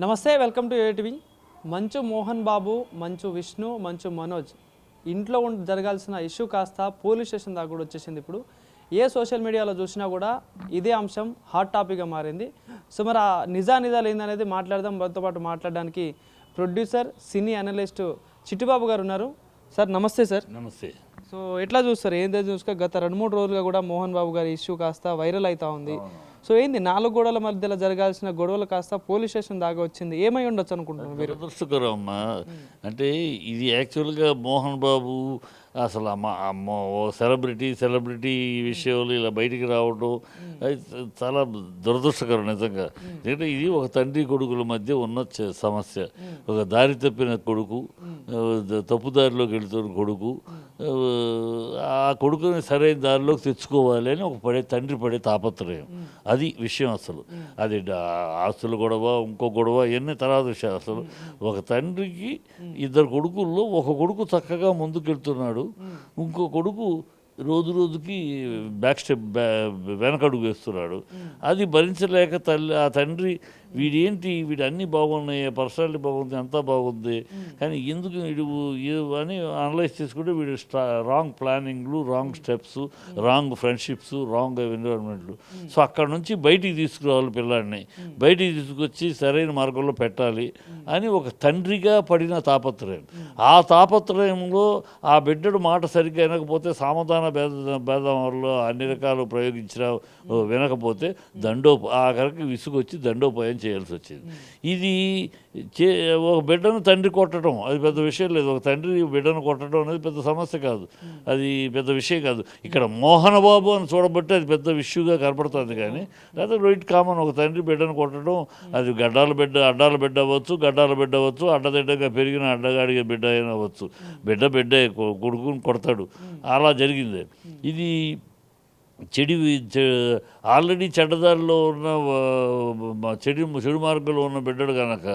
నమస్తే, welcome to ATV. మంచు మోహన్ బాబు, మంచు విష్ణు, మంచు మనోజ్ ఇంట్లో జరగాల్సిన ఇష్యూ కాస్త పోలీస్ స్టేషన్ దాకా కూడా వచ్చేసింది. ఇప్పుడు ఏ సోషల్ మీడియాలో చూసినా కూడా ఇదే అంశం హాట్ టాపిక్గా మారింది. సో మరి ఆ నిజాలు ఏందనేది మాట్లాడదాం. మనతో పాటు మాట్లాడడానికి ప్రొడ్యూసర్, సినీ అనలిస్ట్ చిట్టిబాబు గారు ఉన్నారు. సార్ నమస్తే. సార్ నమస్తే. సో ఎట్లా చూస్తారు? ఏంటో చూసుక గత 2-3 రోజులుగా కూడా మోహన్ బాబు గారి ఇష్యూ కాస్త వైరల్ అవుతా ఉంది. సో ఏంది 4 గోడల మధ్యలో జరగాల్సిన గొడవలు కాస్త పోలీస్ స్టేషన్ దాకా వచ్చింది. ఏమై ఉండొచ్చు అనుకుంటున్నారు మీరు? దురదృష్టకరం అమ్మా. అంటే ఇది యాక్చువల్గా మోహన్ బాబు అసలు సెలబ్రిటీ విషయాలు ఇలా బయటికి రావడం చాలా దురదృష్టకరం నిజంగా. ఎందుకంటే ఇది ఒక తండ్రి కొడుకుల మధ్య ఉన్న సమస్య. ఒక దారి తప్పిన కొడుకు, తప్పుదారిలోకి వెళుతున్న కొడుకు, ఆ కొడుకుని సరైన దారిలోకి తెచ్చుకోవాలి అని ఒక తండ్రి పడే తాపత్రయం. అది విషయం. అసలు అది ఆస్తుల గొడవ, ఇంకో గొడవ, ఇవన్నీ తర్వాత విషయాలు. అసలు ఒక తండ్రికి 2 కొడుకుల్లో ఒక కొడుకు చక్కగా ముందుకెళ్తున్నాడు, ఇంకో కొడుకు రోజుకి బ్యాక్ స్టెప్ వెనకడుగు వేస్తున్నాడు. అది భరించలేక ఆ తండ్రి వీడు అన్నీ బాగున్నాయి, పర్సనాలిటీ బాగుంది, అంతా బాగుంది, కానీ ఎందుకు వీడు అని అనలైజ్ చేసుకుంటే వీడు రాంగ్ ప్లానింగ్లు, wrong steps, wrong friendships, wrong ఎన్విరాన్మెంట్లు. సో అక్కడ నుంచి బయటికి తీసుకురావాలి, పిల్లాడిని బయటికి తీసుకొచ్చి సరైన మార్గంలో పెట్టాలి అని ఒక తండ్రిగా పడిన తాపత్రయం. ఆ తాపత్రయంలో ఆ బిడ్డడు మాట సరిగ్గా వినకపోతే, సామధాన భేదం వల్ల అన్ని రకాలు ప్రయోగించిన వినకపోతే ఆఖరికి విసుగొచ్చి దండోపాయం చేయాల్సి వచ్చింది. ఇది ఒక బిడ్డను తండ్రి కొట్టడం అది పెద్ద విషయం లేదు. ఒక తండ్రి బిడ్డను కొట్టడం అనేది పెద్ద సమస్య కాదు, అది పెద్ద విషయం కాదు. ఇక్కడ మోహన్ బాబు అని చూడబట్టి అది పెద్ద ఇష్యూగా కనపడుతుంది. కానీ లేదా రైట్ కామన్, ఒక తండ్రి బిడ్డను కొట్టడం అది అడ్డాల బిడ్డ అవ్వచ్చు, అడ్డదిడ్డగా పెరిగిన అడ్డగాడిగా బిడ్డ అయినా అవ్వచ్చు. బిడ్డ కొడుకుని కొడతాడు, అలా జరిగింది. ఇది ఆల్రెడీ చెడ్డదారిలో ఉన్న చెడు మార్గంలో ఉన్న బిడ్డడు కనుక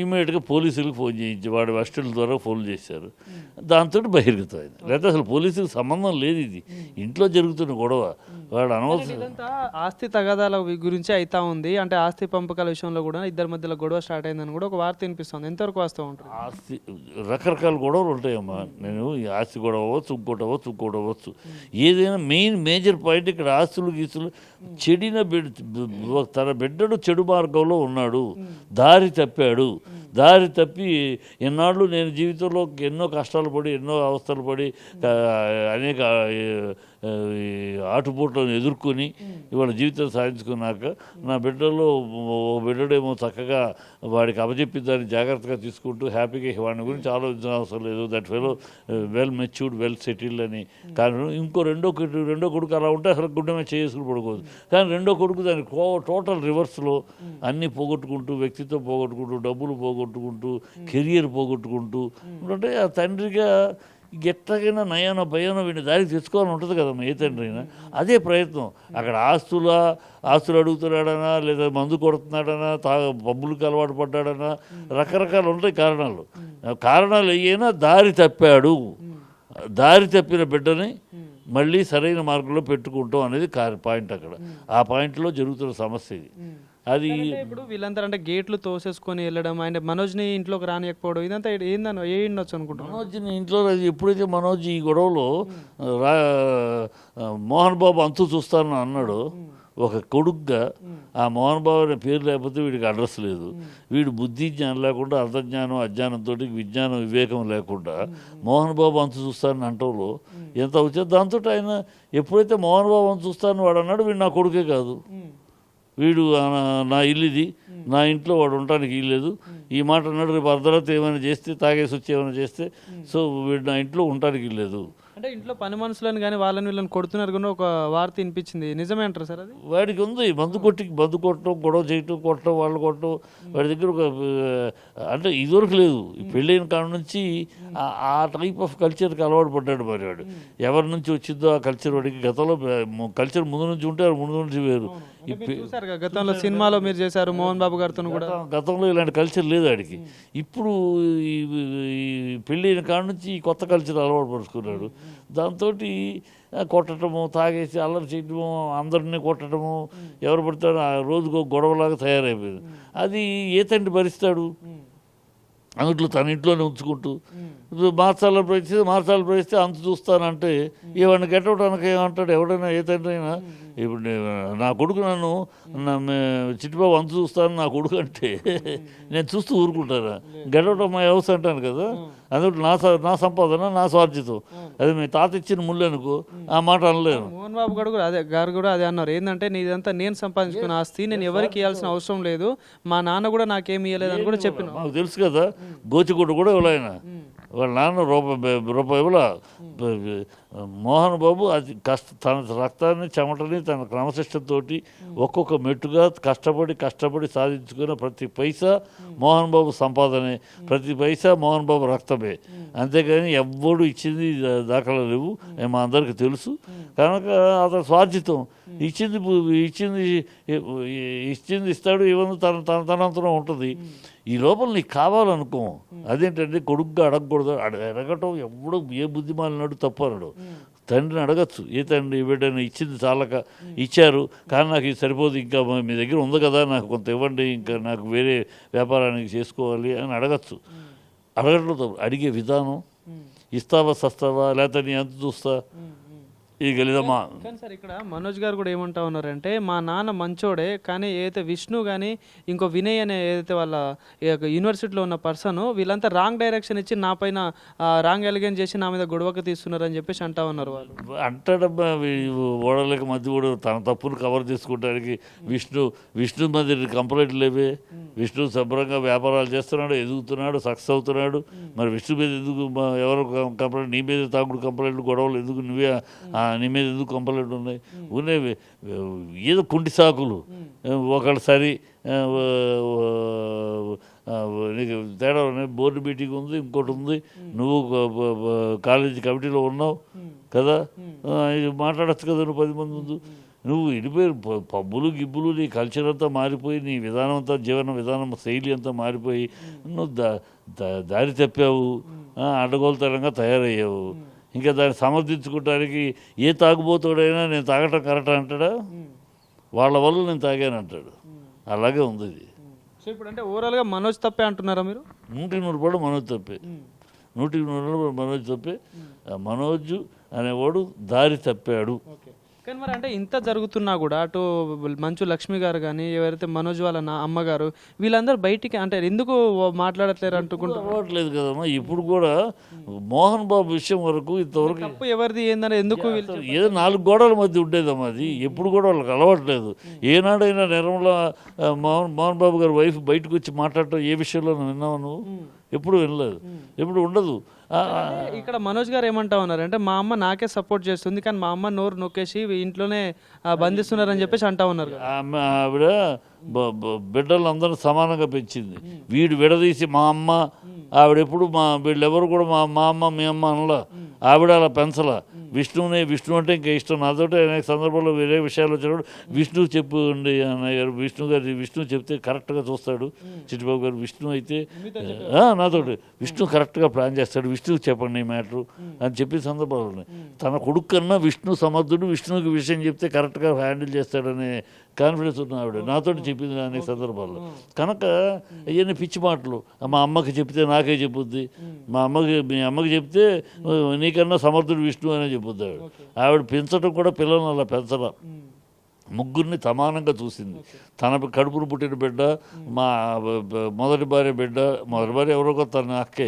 ఇమీడియట్గా పోలీసులకు ఫోన్ చేయించి వాడి అసిస్టెంట్ల ద్వారా ఫోన్ చేశారు. దాంతో బహిర్గతమైంది. లేకపోతే అసలు పోలీసులకు సంబంధం లేదు, ఇది ఇంట్లో జరుగుతున్న గొడవ. వాడు అనవసరం ఆస్తి తగాదాల గురించి అవుతా ఉంది. అంటే ఆస్తి పంపకాల విషయంలో కూడా 2 మధ్యలో గొడవ స్టార్ట్ అయిందని కూడా ఒక వార్త వినిపిస్తుంది. ఎంతవరకు వాస్తవం ఉంటుంది? ఆస్తి రకరకాల గొడవలు ఉంటాయమ్మా. నేను ఈ ఆస్తి గొడవ అవ్వచ్చు, ఇంకోటి అవ్వచ్చు. ఏదైనా మేజర్ పాయింట్ ఇక్కడ ఆస్తులు గీస్తులు తన బిడ్డడు చెడు మార్గంలో ఉన్నాడు, దారి తప్పి ఎన్నాళ్ళు నేను జీవితంలో ఎన్నో కష్టాలు పడి, ఎన్నో అవస్థలు పడి, అనేక ఆటుపోట్లను ఎదుర్కొని ఇవాళ జీవితం సాధించుకున్నాక నా బిడ్డడేమో చక్కగా వాడికి అప్పచెప్పిద్దాన్ని జాగ్రత్తగా తీసుకుంటూ హ్యాపీగా వాడిని గురించి ఆలోచించిన అవసరం లేదు, that fellow well matured, well settled అని. కానీ రెండో కొడుకు అలా ఉంటే అసలు గుడ్డ మీద చేసుకుని పడుకోదు. కానీ రెండో కొడుకు దాని టోటల్ రివర్స్లో అన్నీ పోగొట్టుకుంటూ, వ్యక్తిత్వం పోగొట్టుకుంటూ, డబ్బులు పోగొట్టుకుంటూ, కెరియర్ పోగొట్టుకుంటూ అంటే ఆ తండ్రిగా ఎట్లాగైనా నయానో భయానో వీడిని దారికి తెచ్చుకోవాలని ఉంటుంది కదమ్మా ఏ తండ్రి అయినా. అదే ప్రయత్నం. అక్కడ ఆస్తులు అడుగుతున్నాడనా, లేదా మందు కొడుతున్నాడనా, పబ్బులకు అలవాటు పడ్డాడనా, రకరకాలు ఉంటాయి కారణాలు అయ్యేనా దారి తప్పిన బిడ్డని మళ్ళీ సరైన మార్గంలో పెట్టుకుంటాం అనేది పాయింట్. అక్కడ ఆ పాయింట్లో జరుగుతున్న సమస్య ఇది. అది ఇప్పుడు వీళ్ళంతా అంటే గేట్లు తోసేసుకొని వెళ్ళడం, ఆయన మనోజ్ని ఇంట్లోకి రానియకపోవడం, ఇదంతా ఏందనో ఉండొచ్చు అనుకుంటున్నాను. మనోజ్ని ఇంట్లో ఎప్పుడైతే మనోజ్ ఈ గొడవలో మోహన్ బాబు అంతు చూస్తానని అన్నాడు ఒక కొడుకుగా, ఆ మోహన్ బాబు అనే పేరు లేకపోతే వీడికి అడ్రస్ లేదు. వీడు బుద్ధి జ్ఞానం లేకుండా, అర్థజ్ఞానం అజ్ఞానంతో, విజ్ఞానం వివేకం లేకుండా మోహన్ బాబు అంతు చూస్తానని అంటంలో ఎంత వచ్చేది. దాంతో ఆయన ఎప్పుడైతే మోహన్ బాబు అంతు చూస్తానని వాడు అన్నాడు, వీడు నా కొడుకే కాదు, వీడు నా ఇల్లు ఇది, నా ఇంట్లో వాడు ఉండటానికి ఇల్లేదు, ఈ మాట అన్నాడు. రేపు అర్ధరాత్రి ఏమైనా చేస్తే, తాగేసి వచ్చి ఏమైనా చేస్తే, సో వీడు నా ఇంట్లో ఉండటానికి ఇల్లేదు. అంటే ఇంట్లో పని మనుషులను కానీ వీళ్ళని కొడుతున్నారు కానీ ఒక వార్త వినిపించింది. నిజమే అంటారు సార్? అది వాడికి ఉంది. మందు కొట్టడం, గొడవ చేయటం, వాళ్ళు కొట్టడం వాడి దగ్గర ఒక అంటే ఇదివరకు లేదు. పెళ్ళైన కాడ నుంచి ఆ టైప్ ఆఫ్ కల్చర్కి అలవాటు పడ్డాడు. మరి వాడు ఎవరి నుంచి వచ్చిందో ఆ కల్చర్ వాడికి గతంలో కల్చర్ ముందు నుంచి ఉంటే ముందు నుంచి వేరు. చూసారు గతంలో సినిమాలో మీరు చేశారు మోహన్ బాబు గారితో కూడా. గతంలో ఇలాంటి కల్చర్ లేదు ఆడికి. ఇప్పుడు ఈ పెళ్ళైన కాడ నుంచి ఈ కొత్త కల్చర్ అలవాటు పరుచుకున్నాడు. దాంతో కొట్టడము, తాగేసి అల్లరి చేయడము, అందరినీ కొట్టడము, ఎవరు పడతారో ఆ రోజుకో గొడవలాగా తయారైపోయింది. అది ఏ తండ్రి భరిస్తాడు? అందుట్లో తన ఇంట్లోనే ఉంచుకుంటూ మార్చాలని ప్రయత్నిస్తే అంత చూస్తానంటే ఇవన్నీ గెట్టవడానికి ఏమంటాడు ఎవడైనా? ఏ తండ్రి అయినా ఇప్పుడు నా కొడుకు నన్ను చిట్టిబాబు అంత చూస్తాను నా కొడుకు అంటే నేను చూస్తూ ఊరుకుంటారా? గెట్టవటం మా వ్యవస్థ అంటాను కదా. అందులో నా సంపాదన నా స్వార్జితం, అది మీ తాత ఇచ్చిన ముళ్ళు అనుకో, ఆ మాట అనలేను. మోహన్ బాబు గారు కూడా అదే అన్నారు. ఏంటంటే నీదంతా నేను సంపాదించుకున్న ఆస్తి, నేను ఎవరికి ఇవ్వాల్సిన అవసరం లేదు, మా నాన్న కూడా నాకేమి ఇవ్వలేదు అని కూడా చెప్పిన. మాకు తెలుసు కదా, గోచిగుడ్డ కూడా ఇవ్వలేన వాళ్ళ నాన్న రూపాయి ఇవ్వలా. మోహన్ బాబు అది తన రక్తాన్ని చెమటని తన క్రమశిష్టతోటి ఒక్కొక్క మెట్టుగా కష్టపడి సాధించుకున్న ప్రతి పైసా మోహన్ బాబు సంపాదనే, ప్రతి పైసా మోహన్ బాబు రక్తమే. అంతేగాని ఎవ్వడు ఇచ్చింది దాఖలా లేవు, మా అందరికీ తెలుసు. కనుక అతను స్వార్జితం, ఇచ్చింది ఇస్తాడు, ఇవ్వను తనంతరం ఉంటుంది. ఈ లోపల నీకు కావాలనుకో, అదేంటంటే కొడుకుగా అడగకూడదు. అడగటం ఎవడో ఏ బుద్ధిమాలినాడు తప్పు అనడు. తండ్రిని అడగచ్చు, ఏ తండ్రి బిడ్డని ఇచ్చింది చాలక ఇచ్చారు కానీ నాకు ఇది సరిపోదు, ఇంకా మీ దగ్గర ఉంది కదా నాకు కొంత ఇవ్వండి, ఇంకా నాకు వేరే వ్యాపారానికి చేసుకోవాలి అని అడగచ్చు. అడగట్లో తప్పు. అడిగే విధానం, ఇస్తావా సస్తావా లేకపోతే నీ ఎంత చూస్తా ఈ గలిదమ్మా. కానీ సార్ ఇక్కడ మనోజ్ గారు కూడా ఏమంటా ఉన్నారంటే మా నాన్న మంచోడే, కానీ ఏదైతే విష్ణు కానీ ఇంకో వినయ్ అనే ఏదైతే వాళ్ళ యూనివర్సిటీలో ఉన్న పర్సన్ వీళ్ళంతా రాంగ్ డైరెక్షన్ ఇచ్చి నా పైన రాంగ్ ఎలిగేషన్ చేసి నా మీద గొడవకు తీస్తున్నారని చెప్పేసి అంటా ఉన్నారు వాళ్ళు. అంటాడబ్బా ఓడలేక మధ్య కూడా తన తప్పును కవర్ చేసుకోవడానికి విష్ణు మధ్య కంప్లైంట్ లేవే. విష్ణు శుభ్రంగా వ్యాపారాలు చేస్తున్నాడు, ఎదుగుతున్నాడు, సక్సెస్ అవుతున్నాడు. మరి విష్ణు మీద ఎందుకు ఎవరు కంప్లైంట్? నీ మీద తాగుడు కంప్లైంట్లు, గొడవలు ఎందుకు? నువ్వే నీ మీద ఎందుకు కంప్లైంట్ ఉన్నాయి? ఉన్నాయి ఏదో కుంటి సాకులు. ఒకళ్ళు సరి నీకు తేడా ఉన్నాయి. బోర్డు మీటింగ్ ఉంది, ఇంకోటి ఉంది, నువ్వు కాలేజీ కమిటీలో ఉన్నావు కదా, మాట్లాడచ్చు కదా నువ్వు 10 మంది ముందు. నువ్వు వెళ్ళిపోయి పబ్బులు గిబ్బులు, నీ కల్చర్ అంతా మారిపోయి, నీ విధానం అంతా, జీవన విధానం, శైలి అంతా మారిపోయి నువ్వు దారి తప్పావు, అడ్డగోలుతనంగా తయారయ్యావు. ఇంకా దాన్ని సమర్థించుకోవడానికి ఏ తాగుబోతాడైనా నేను తాగటం కరెక్ట్ అంటాడా? వాళ్ళ వల్ల నేను తాగానంటాడు. అలాగే ఉంది ఇది. సో ఇప్పుడు అంటే ఓవరాల్గా మనోజ్ తప్పే అంటున్నారా మీరు? 100% మనోజ్ తప్పే, 100% మనోజ్ తప్పే. మనోజ్ అనేవాడు దారి తప్పాడు. కానీ మరి అంటే ఇంత జరుగుతున్నా కూడా అటు మంచు లక్ష్మి గారు కానీ ఎవరైతే మనోజ్ వాళ్ళ అమ్మగారు వీళ్ళందరూ బయటికి అంటే ఎందుకు మాట్లాడట్లేరు అనుకుంటులేదు కదమ్మా. ఇప్పుడు కూడా మోహన్ బాబు విషయం వరకు ఇంతవరకు తప్పు ఎవరిది ఏందని ఎందుకు ఏదో 4 గోడల మధ్య ఉండేదమ్మా. అది ఎప్పుడు కూడా వాళ్ళకి అలవాట్లేదు. ఏనాడైనా నిర్మల మోహన్ బాబు గారు వైఫ్ బయటకు వచ్చి మాట్లాడటం ఏ విషయంలో విన్నావు నువ్వు? ఎప్పుడు వినలేదు, ఎప్పుడు ఉండదు. ఇక్కడ మనోజ్ గారు ఏమంటా ఉన్నారు అంటే మా అమ్మ నాకే సపోర్ట్ చేస్తుంది, కానీ మా అమ్మ నోరు నొక్కేసి ఇంట్లోనే బంధిస్తున్నారని చెప్పేసి అంటా ఉన్నారు. ఆవిడ బిడ్డలందరూ సమానంగా పెంచింది. వీడు విడదీసి మా అమ్మ, ఆవిడెప్పుడు వీళ్ళెవరు కూడా మా అమ్మ మీ అమ్మ అనలా. ఆవిడ అలా పెంచలా. విష్ణు అంటే ఇంకా ఇష్టం. నాతోటి అనేక సందర్భంలో వేరే విషయాలు వచ్చినప్పుడు విష్ణు చెప్పండి అన్నయ్యారు. విష్ణు చెప్తే కరెక్ట్గా చూస్తాడు. చిట్టిబాబు గారు విష్ణు అయితే నాతోటి విష్ణు కరెక్ట్గా ప్లాన్ చేస్తాడు, విష్ణుకి చెప్పండి ఈ మ్యాటరు అని చెప్పిన సందర్భాలు ఉన్నాయి. తన కొడుకు కన్నా విష్ణు సమర్థుడు, విష్ణుకి విషయం చెప్తే కరెక్ట్గా హ్యాండిల్ చేస్తాడనే కాన్ఫిడెన్స్ ఉన్న ఆవిడ నాతోటి చెప్పింది అనేక సందర్భాల్లో. కనుక ఇవన్నీ పిచ్చి మాటలు. మా అమ్మకి చెప్తే నాకే చెప్పుద్ది, మీ అమ్మకి చెప్తే నీకన్నా సమర్థుడు విష్ణు అనే చెప్పుద్దాడు. ఆవిడ పెంచడం కూడా పిల్లలను అలా పెంచడం, ముగ్గురిని సమానంగా చూసింది. తన కడుపును పుట్టిన బిడ్డ, మా మొదటి భార్య ఎవరో తన అక్కే.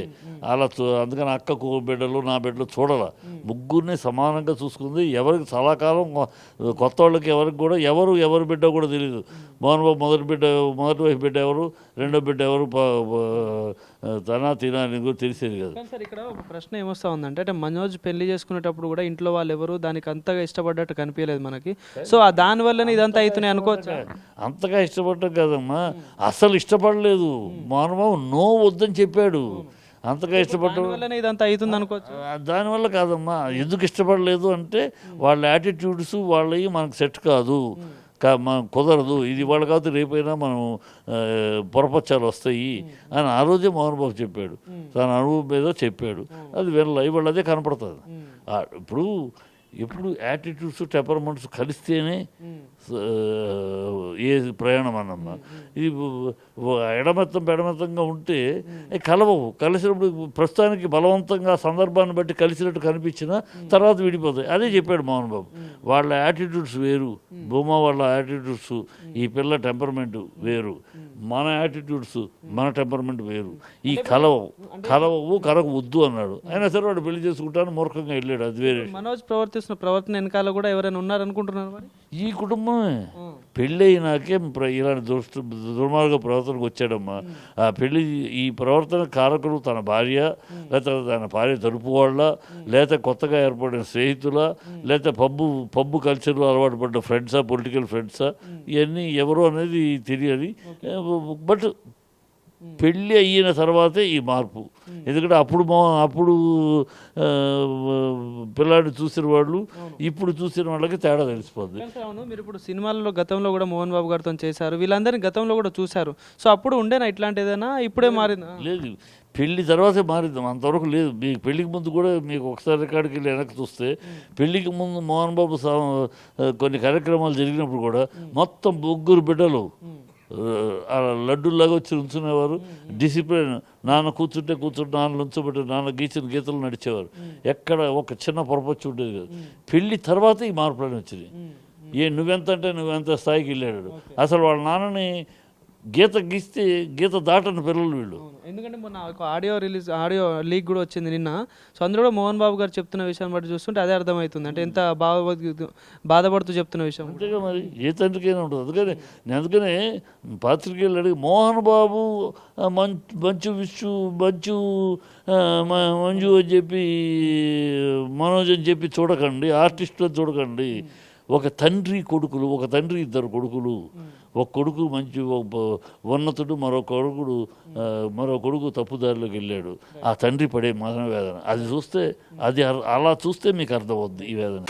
అలా అందుకని అక్కకు బిడ్డలు నా బిడ్డలు చూడాల. ముగ్గురిని సమానంగా చూసుకుంది. ఎవరికి చాలా కాలం కొత్త వాళ్ళకి ఎవరికి కూడా ఎవరి బిడ్డ కూడా తెలియదు. మోహన్ బాబు మొదటి వైఫ్ బిడ్డ ఎవరు, రెండో బిడ్డ ఎవరు, తినా కూడా తెలిసేది కదా. సార్ ఇక్కడ ఒక ప్రశ్న ఏమొస్తా ఉందంటే, అంటే మనోజ్ పెళ్లి చేసుకునేటప్పుడు కూడా ఇంట్లో వాళ్ళు ఎవరు దానికి అంతగా ఇష్టపడ్డట్టు కనిపించలేదు మనకి. సో దానివల్లనే ఇదంతా అవుతున్నాయి అనుకోవచ్చు. అంతగా ఇష్టపడ్డం కదమ్మా, అసలు ఇష్టపడలేదు. మోహన్ బాబు నో వద్దని చెప్పాడు. అంతగా ఇష్టపడటం ఇదంతా అవుతుంది అనుకోవచ్చు. దానివల్ల కాదమ్మా. ఎందుకు ఇష్టపడలేదు అంటే వాళ్ళ యాటిట్యూడ్స్ వాళ్ళవి మనకు సెట్ కాదు. కుదరదు, ఇది వాళ్ళ కాదు రేపైనా మనం పొరపచ్చాలు వస్తాయి అని ఆ రోజే మోహన్ బాబు చెప్పాడు. తన అనుభవం మీద చెప్పాడు. అది వినలా, ఇవాళ అదే కనపడుతుంది. ఇప్పుడు ఎప్పుడు యాటిట్యూడ్స్ టెంపర్మెంట్స్ కలిస్తేనే ఏ ప్రయాణం అన్నమ్మా. ఇది ఎడమెత్తం పెడమెత్తంగా ఉంటే కలవవు. కలిసినప్పుడు ప్రస్తుతానికి బలవంతంగా సందర్భాన్ని బట్టి కలిసినట్టు కనిపించినా తర్వాత విడిపోతాయి. అదే చెప్పాడు మోహన్ బాబు. వాళ్ళ యాటిట్యూడ్స్ వేరు, భూమా వాళ్ళ యాటిట్యూడ్స్, ఈ పిల్ల టెంపర్మెంట్ వేరు, మన యాటిట్యూడ్స్ మన టెంపర్మెంట్ వేరు. ఈ కలవవు కలవద్దు అన్నాడు. అయినా సరే వాడు పెళ్లి చేసుకుంటాను మూర్ఖంగా వెళ్ళాడు. అది వేరే. మనోజ్ ప్రవర్తిస్తున్న ప్రవర్తన వెనకాల కూడా ఎవరైనా ఉన్నారనుకుంటున్నారు మరి? ఈ కుటుంబమే పెళ్ళి అయినాకే ఇలాంటి దుర్మార్గ ప్రవర్తనకు వచ్చాడమ్మా. ఆ పెళ్లి ఈ ప్రవర్తన కారకులు తన భార్య, లేకపోతే తన భార్య తరపు వాళ్ళ, లేకపోతే కొత్తగా ఏర్పడిన స్నేహితుల, లేకపోతే పబ్బు కల్చర్లో అలవాటు పడ్డ ఫ్రెండ్సా, పొలిటికల్ ఫ్రెండ్సా, ఇవన్నీ ఎవరు అనేది తెలియాలి. బట్ పెళ్ళి అయిన తర్వాతే ఈ మార్పు. ఎందుకంటే అప్పుడు పిల్లాడిని చూసిన వాళ్ళు ఇప్పుడు చూసిన వాళ్ళకి తేడా తెలిసిపోద్ది. అవును, మీరు ఇప్పుడు సినిమాల్లో గతంలో కూడా మోహన్ బాబు గారితో చేశారు, వీళ్ళందరినీ గతంలో కూడా చూశారు. సో అప్పుడు ఉండేనా ఇట్లాంటి ఏదైనా? ఇప్పుడే మారిందా? లేదు, పెళ్లి తర్వాతే మారిద్దాం, అంతవరకు లేదు. మీకు పెళ్లికి ముందు కూడా మీకు ఒకసారి రికార్డుకి వెళ్ళి వెనక్కి చూస్తే పెళ్లికి ముందు మోహన్ బాబు కొన్ని కార్యక్రమాలు జరిగినప్పుడు కూడా మొత్తం 3 బిడ్డలు లడ్డూలాగా వచ్చి ఉంచునేవారు. డిసిప్లిన్, నాన్న కూర్చుంటే నాన్న నుంచోబెట్టి నాన్న గీచిన గీతలు నడిచేవారు. ఎక్కడ ఒక చిన్న పొరపచ్చు ఉండేది కాదు. పెళ్లి తర్వాత ఈ మార్పులని వచ్చింది. నువ్వెంత అంటే నువ్వెంత స్థాయికి వెళ్ళాడు. అసలు వాళ్ళ నాన్నని గీత గీస్తే గీత దాటని పిల్లలు వీళ్ళు. ఎందుకంటే మొన్న ఒక ఆడియో లీక్ కూడా వచ్చింది నిన్న. సో అందులో కూడా మోహన్ బాబు గారు చెప్తున్న విషయాన్ని బట్టి చూస్తుంటే అదే అర్థమవుతుంది. అంటే ఎంత బాధపడుతూ చెప్తున్న విషయం. అంతేగా మరి, ఏ తండ్రికైనా ఉంటుంది. అందుకనే పాత్రికేయులు అడిగి మోహన్ బాబు మంజు అని చెప్పి మనోజ్ అని చెప్పి చూడకండి, ఆర్టిస్టులు చూడకండి. ఒక తండ్రి కొడుకులు, ఒక తండ్రి 2 కొడుకులు. ఒక కొడుకు మంచి ఉన్నతుడు, మరో కొడుకు తప్పుదారిలోకి వెళ్ళాడు. ఆ తండ్రి పడే మనోవేదన అది చూస్తే, అలా చూస్తే మీకు అర్థమవుద్ది ఈ వేదన.